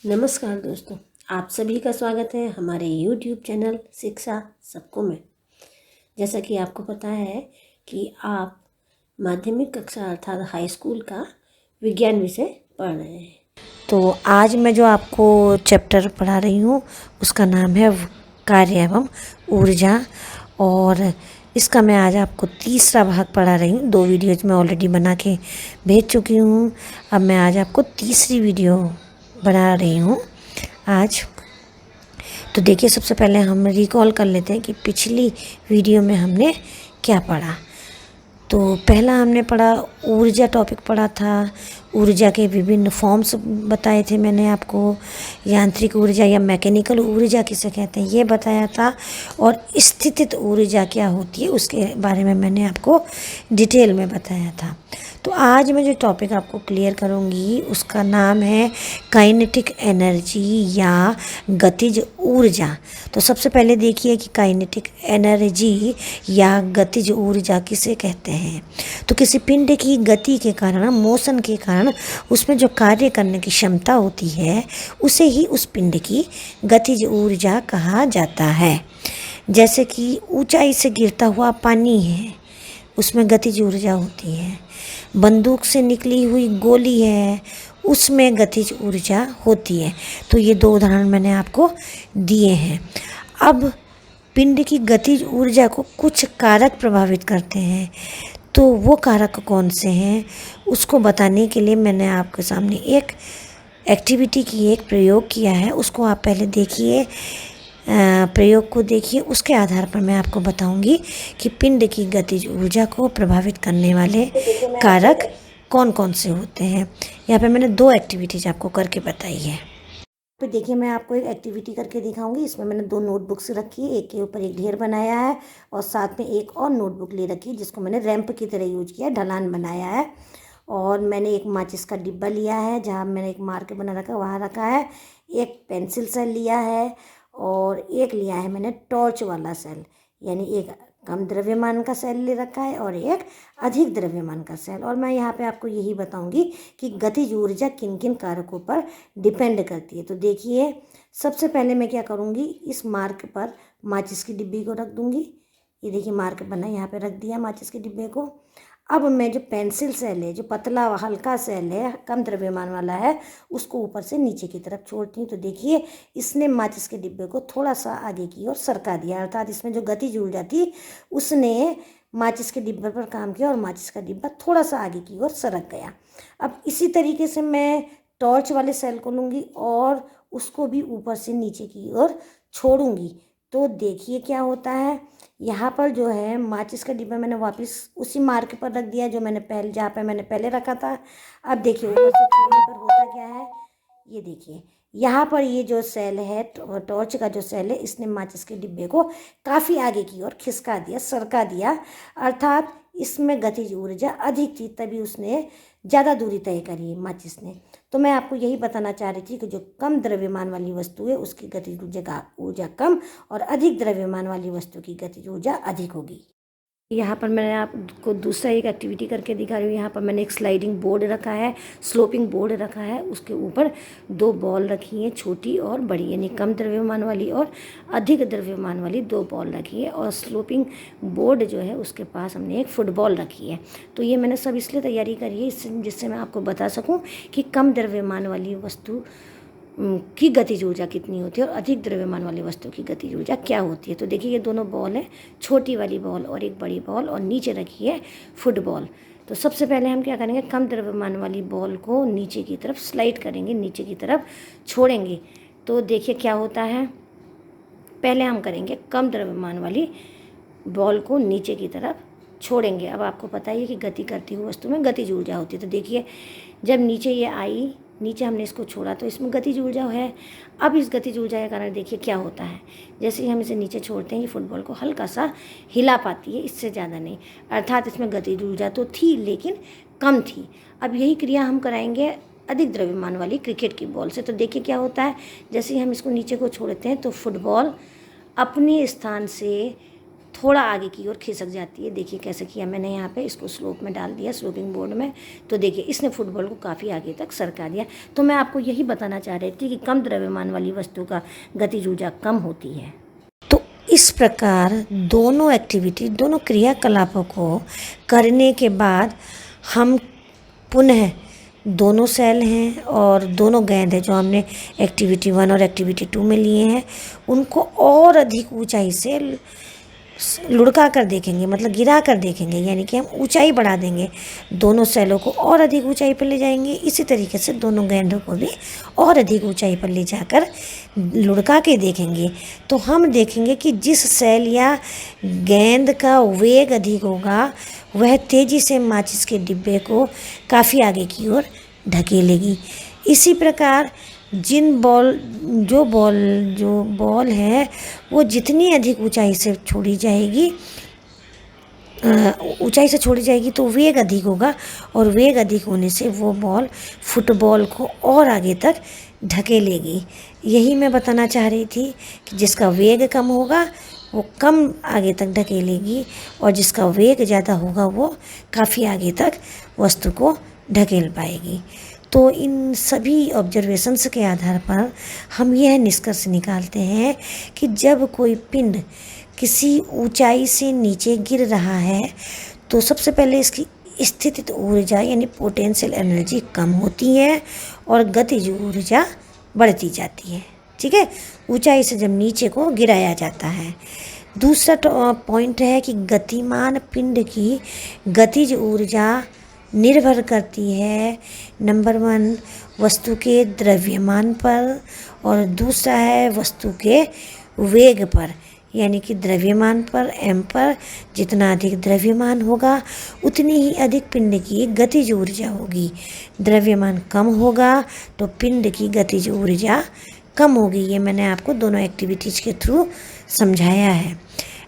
नमस्कार दोस्तों, आप सभी का स्वागत है हमारे YouTube चैनल शिक्षा सबको में। जैसा कि आपको पता है कि आप माध्यमिक कक्षा अर्थात हाई स्कूल का विज्ञान विषय पढ़ रहे हैं। तो आज मैं जो आपको चैप्टर पढ़ा रही हूँ उसका नाम है कार्य एवं ऊर्जा, और इसका मैं आज आपको तीसरा भाग पढ़ा रही हूँ। 2 वीडियोज मैं ऑलरेडी बना के भेज चुकी हूँ। अब मैं आज आपको तीसरी वीडियो बना रही हूँ आज। तो देखिए, सबसे पहले हम रिकॉल कर लेते हैं कि पिछली वीडियो में हमने क्या पढ़ा। तो पहला हमने पढ़ा ऊर्जा, टॉपिक पढ़ा था। ऊर्जा के विभिन्न फॉर्म्स बताए थे मैंने आपको। यांत्रिक ऊर्जा या मैकेनिकल ऊर्जा किसे कहते हैं ये बताया था, और स्थितिज ऊर्जा क्या होती है उसके बारे में मैंने आपको डिटेल में बताया था। तो आज मैं जो टॉपिक आपको क्लियर करूँगी उसका नाम है काइनेटिक एनर्जी या गतिज ऊर्जा। तो सबसे पहले देखिए कि काइनेटिक एनर्जी या गतिज ऊर्जा किसे कहते हैं। तो किसी पिंड की गति के कारण, मोशन के कारण उसमें जो कार्य करने की क्षमता होती है उसे ही उस पिंड की गतिज ऊर्जा कहा जाता है। जैसे कि ऊंचाई से गिरता हुआ पानी है, उसमें गतिज ऊर्जा होती है। बंदूक से निकली हुई गोली है, उसमें गतिज ऊर्जा होती है। तो ये 2 उदाहरण मैंने आपको दिए हैं। अब पिंड की गतिज ऊर्जा को कुछ कारक प्रभावित करते हैं, तो वो कारक कौन से हैं उसको बताने के लिए मैंने आपके सामने एक एक्टिविटी की, एक प्रयोग किया है। उसको आप पहले देखिए, प्रयोग को देखिए, उसके आधार पर मैं आपको बताऊंगी कि पिंड की गतिज ऊर्जा को प्रभावित करने वाले कारक कौन कौन से होते हैं। यहाँ पे मैंने 2 एक्टिविटीज आपको करके बताई है। तो देखिए, मैं आपको एक एक्टिविटी करके दिखाऊंगी। इसमें मैंने 2 नोटबुक्स रखी है, एक के ऊपर एक ढेर बनाया है और साथ में एक और नोटबुक ले रखी है जिसको मैंने रैंप की तरह यूज किया, ढलान बनाया है। और मैंने एक माचिस का डिब्बा लिया है जहाँ मैंने एक मार्कर बना रखा है, वहाँ रखा है। एक पेंसिल सेल लिया है और एक लिया है मैंने टॉर्च वाला सेल, यानी एक कम द्रव्यमान का सेल ले रखा है और एक अधिक द्रव्यमान का सेल। और मैं यहाँ पे आपको यही बताऊंगी कि गतिज ऊर्जा किन किन कारकों पर डिपेंड करती है। तो देखिए, सबसे पहले मैं क्या करूँगी, इस मार्क पर माचिस की डिब्बी को रख दूँगी। ये देखिए, मार्क बना, यहाँ पे रख दिया माचिस के डिब्बे को। अब मैं जो पेंसिल सेल है, जो पतला हल्का सेल है, कम द्रव्यमान वाला है, उसको ऊपर से नीचे की तरफ छोड़ती हूँ। तो देखिए, इसने माचिस के डिब्बे को थोड़ा सा आगे की ओर सरका दिया, अर्थात इसमें जो गतिज ऊर्जा थी उसने माचिस के डिब्बे पर काम किया और माचिस का डिब्बा थोड़ा सा आगे की ओर सरक गया। अब इसी तरीके से मैं टॉर्च वाले सेल को लूँगी और उसको भी ऊपर से नीचे की ओर छोड़ूंगी। तो देखिए क्या होता है, यहाँ पर जो है माचिस का डिब्बा मैंने वापस उसी मार्क पर रख दिया जो मैंने पहले, जहाँ पे मैंने पहले रखा था। अब देखिए, ऊपर से छोड़ने पर होता क्या है, ये देखिए, यहाँ पर ये जो सेल है, टॉर्च का जो सेल है, इसने माचिस के डिब्बे को काफ़ी आगे की ओर खिसका दिया, सरका दिया, अर्थात इसमें गतिज ऊर्जा अधिक थी, तभी उसने ज़्यादा दूरी तय करी माचिस ने। तो मैं आपको यही बताना चाह रही थी कि जो कम द्रव्यमान वाली वस्तु है उसकी गतिज ऊर्जा कम और अधिक द्रव्यमान वाली वस्तु की गतिज ऊर्जा अधिक होगी। यहाँ पर मैंने आपको दूसरा एक एक्टिविटी करके दिखा रही हूँ। यहाँ पर मैंने एक स्लाइडिंग बोर्ड रखा है, स्लोपिंग बोर्ड रखा है, उसके ऊपर 2 बॉल रखी हैं, छोटी और बड़ी, यानी कम द्रव्यमान वाली और अधिक द्रव्यमान वाली 2 बॉल रखी है। और स्लोपिंग बोर्ड जो है उसके पास हमने एक फुटबॉल रखी है। तो ये मैंने सब इसलिए तैयारी करी है जिससे मैं आपको बता सकूँ कि कम द्रव्यमान वाली वस्तु की गतिज ऊर्जा कितनी होती है और अधिक द्रव्यमान वाली वस्तु की गतिज ऊर्जा क्या होती है। तो देखिए, ये दोनों बॉल है, छोटी वाली बॉल और एक बड़ी बॉल, और नीचे रखी है फुटबॉल। तो सबसे पहले हम क्या करेंगे, कम द्रव्यमान वाली बॉल को नीचे की तरफ स्लाइड करेंगे, नीचे की तरफ छोड़ेंगे। तो देखिए क्या होता है, पहले हम करेंगे कम द्रव्यमान वाली बॉल को नीचे की तरफ छोड़ेंगे। अब आपको पता ही है कि गति करती हुई वस्तु में गतिज ऊर्जा होती है। तो देखिए, जब नीचे ये आई, नीचे हमने इसको छोड़ा तो इसमें गतिज ऊर्जा है। अब इस गतिज ऊर्जा के कारण देखिए क्या होता है, जैसे ही हम इसे नीचे छोड़ते हैं ये फुटबॉल को हल्का सा हिला पाती है, इससे ज़्यादा नहीं, अर्थात इसमें गतिज ऊर्जा तो थी लेकिन कम थी। अब यही क्रिया हम कराएंगे अधिक द्रव्यमान वाली क्रिकेट की बॉल से। तो देखिए क्या होता है, जैसे ही हम इसको नीचे को छोड़ते हैं तो फुटबॉल अपने स्थान से थोड़ा आगे की ओर खिसक जाती है। देखिए कैसे किया मैंने, यहाँ पे इसको स्लोप में डाल दिया, स्लोपिंग बोर्ड में। तो देखिए इसने फुटबॉल को काफ़ी आगे तक सरका दिया। तो मैं आपको यही बताना चाह रही थी कि कम द्रव्यमान वाली वस्तु का गतिज ऊर्जा कम होती है। तो इस प्रकार दोनों एक्टिविटी, दोनों क्रियाकलापों को करने के बाद हम पुनः दोनों सेल हैं और दोनों गेंद हैं जो हमने एक्टिविटी 1 और एक्टिविटी 2 में लिए हैं, उनको और अधिक ऊंचाई से लुढ़का कर देखेंगे, मतलब गिरा कर देखेंगे, यानी कि हम ऊंचाई बढ़ा देंगे। दोनों सेलों को और अधिक ऊंचाई पर ले जाएंगे। इसी तरीके से दोनों गेंदों को भी और अधिक ऊंचाई पर ले जाकर लुढ़का के देखेंगे। तो हम देखेंगे कि जिस सेल या गेंद का वेग अधिक होगा वह तेज़ी से माचिस के डिब्बे को काफ़ी आगे की ओर ढकेलेगी। इसी प्रकार जो बॉल है वो जितनी अधिक ऊंचाई से छोड़ी जाएगी, तो वेग अधिक होगा, और वेग अधिक होने से वो बॉल फुटबॉल को और आगे तक ढकेलेगी। यही मैं बताना चाह रही थी कि जिसका वेग कम होगा वो कम आगे तक ढकेलेगी, और जिसका वेग ज़्यादा होगा वो काफ़ी आगे तक वस्तु को ढकेल पाएगी। तो इन सभी ऑब्जर्वेशंस के आधार पर हम यह निष्कर्ष निकालते हैं कि जब कोई पिंड किसी ऊंचाई से नीचे गिर रहा है तो सबसे पहले इसकी स्थितिज ऊर्जा यानी पोटेंशियल एनर्जी कम होती है और गतिज ऊर्जा बढ़ती जाती है। ठीक है, ऊंचाई से जब नीचे को गिराया जाता है। दूसरा पॉइंट है कि गतिमान पिंड की गतिज ऊर्जा निर्भर करती है नंबर 1 वस्तु के द्रव्यमान पर, और दूसरा है वस्तु के वेग पर, यानी कि द्रव्यमान पर m पर जितना अधिक द्रव्यमान होगा उतनी ही अधिक पिंड की गतिज ऊर्जा होगी। द्रव्यमान कम होगा तो पिंड की गतिज ऊर्जा कम होगी। ये मैंने आपको दोनों एक्टिविटीज़ के थ्रू समझाया है।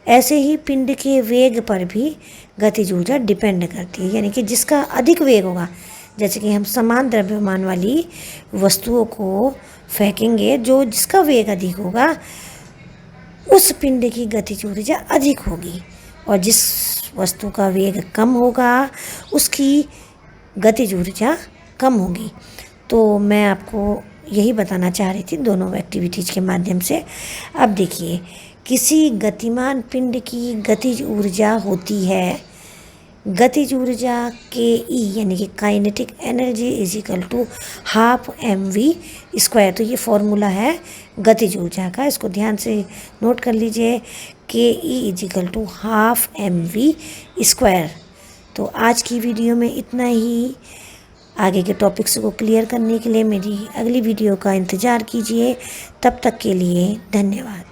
ऐसे ही पिंड के वेग पर भी गतिज ऊर्जा डिपेंड करती है, यानी कि जिसका अधिक वेग होगा, जैसे कि हम समान द्रव्यमान वाली वस्तुओं को फेंकेंगे, जिसका वेग अधिक होगा उस पिंड की गतिज ऊर्जा अधिक होगी, और जिस वस्तु का वेग कम होगा उसकी गतिज ऊर्जा कम होगी। तो मैं आपको यही बताना चाह रही थी दोनों एक्टिविटीज़ के माध्यम से। अब देखिए, किसी गतिमान पिंड की गतिज ऊर्जा होती है गतिज ऊर्जा KE यानी कि काइनेटिक एनर्जी = ½ mv²। तो ये फॉर्मूला है गतिज ऊर्जा का, इसको ध्यान से नोट कर लीजिए, KE = ½ mv²। तो आज की वीडियो में इतना ही। आगे के टॉपिक्स को क्लियर करने के लिए मेरी अगली वीडियो का इंतज़ार कीजिए। तब तक के लिए धन्यवाद।